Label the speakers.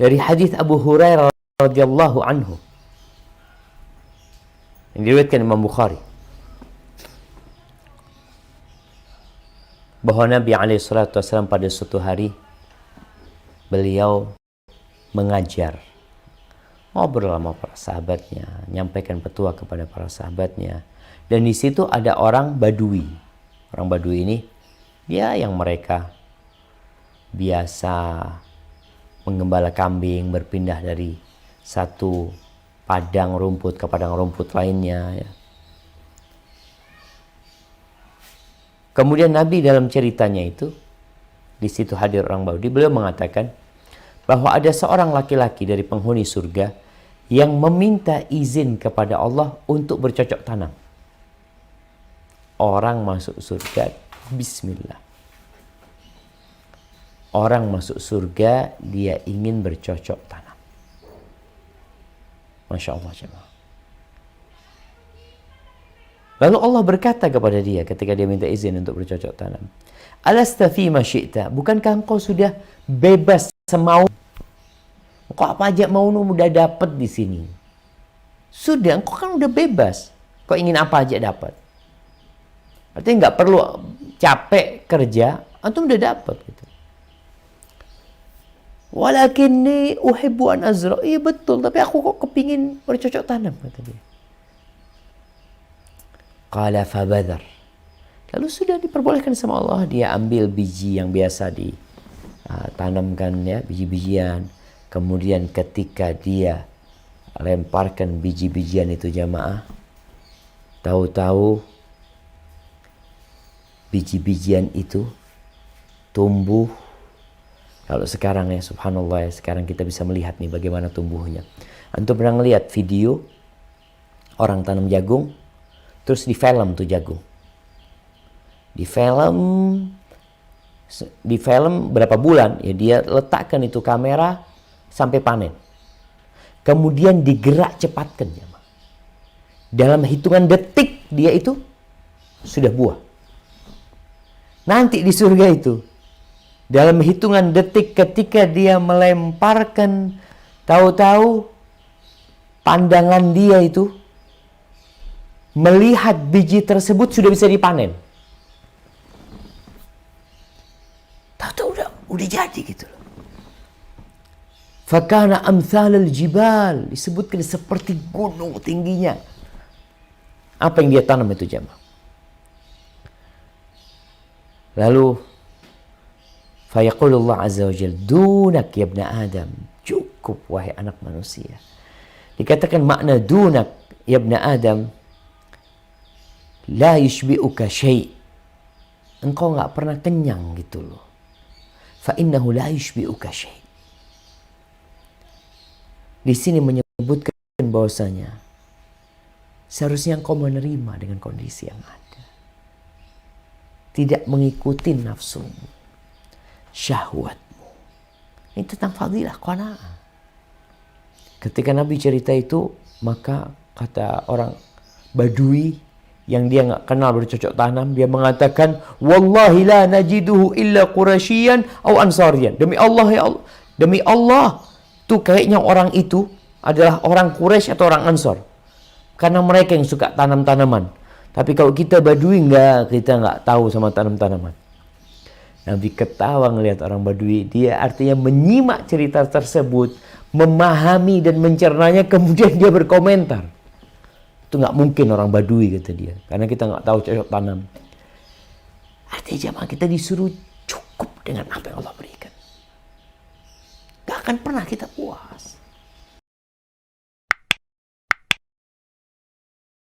Speaker 1: Dari hadis Abu Hurairah radhiyallahu anhu yang diriwayatkan Imam Bukhari, bahwa Nabi SAW pada suatu hari beliau mengajar, ngobrol sama para sahabatnya, nyampaikan petua kepada para sahabatnya. Dan di situ ada orang Badui. Orang Badui ini dia yang mereka biasa menggembala kambing, berpindah dari satu padang rumput ke padang rumput lainnya, ya. Kemudian Nabi dalam ceritanya itu, di situ hadir orang Badui, beliau mengatakan bahwa ada seorang laki-laki dari penghuni surga yang meminta izin kepada Allah untuk bercocok tanam. Orang masuk surga, bismillah. Orang masuk surga, dia ingin bercocok tanam. Masya Allah, jemaah. Lalu Allah berkata kepada dia ketika dia minta izin untuk bercocok tanam, alasta fi ma syi'ta, bukankah engkau sudah bebas semau? Engkau apa aja mau udah dapat di sini. Sudah, engkau kan udah bebas. Kau ingin apa aja dapat. Artinya nggak perlu capek kerja, antum udah dapat gitu. Walakinni uhibbu an azra. Iya betul, tapi aku kok kepingin bercocok tanam, kata dia. Qala fabadhar. Lalu sudah diperbolehkan sama Allah, dia ambil biji yang biasa ditanamkan, ya, biji-bijian. Kemudian ketika dia lemparkan biji-bijian itu, jamaah, tahu-tahu biji-bijian itu tumbuh. Kalau sekarang, ya, subhanallah, ya, sekarang kita bisa melihat nih bagaimana tumbuhnya. Antum pernah ngelihat video orang tanam jagung, terus di film tuh jagung. Di film berapa bulan, ya, dia letakkan itu kamera sampai panen. Kemudian digerak cepatkan, ya. Dalam hitungan detik dia itu sudah buah. Nanti di surga itu, dalam hitungan detik ketika dia melemparkan, tahu-tahu pandangan dia itu melihat biji tersebut sudah bisa dipanen. Tahu-tahu udah jadi gitu loh. Fakana amthalal jibal, disebutkan seperti gunung tingginya. Apa yang dia tanam itu, jemaah? Lalu fayaqulullah azza wa jalla, dunak ya ibna Adam, cukup wahai anak manusia. Dikatakan makna dunak ya ibna Adam, la yushbi'uka syai', engkau nggak pernah kenyang gitu loh. Fa innahu la yushbi'uka syai'. Di sini menyebutkan bahwasanya seharusnya engkau menerima dengan kondisi yang ada. Tidak mengikuti nafsumu, syahwatmu. Ini tentang fadilah qanaah. Ketika Nabi cerita itu, maka kata orang Badui yang dia nggak kenal bercocok tanam, dia mengatakan, wallahi la najiduhu illa qurasyian aw ansarian. Demi Allah, ya Allah, demi Allah, tuh kayaknya orang itu adalah orang Quraisy atau orang Ansor, karena mereka yang suka tanam-tanaman. Tapi kalau kita Badui kita nggak tahu sama tanam-tanaman. Nabi ketawa ngelihat orang Badui. Dia artinya menyimak cerita tersebut, memahami dan mencernanya, kemudian dia berkomentar. Itu nggak mungkin orang Badui, kata dia, karena kita nggak tahu cocok tanam. Artinya jamaah, kita disuruh cukup dengan apa yang Allah berikan. Gak akan pernah kita puas.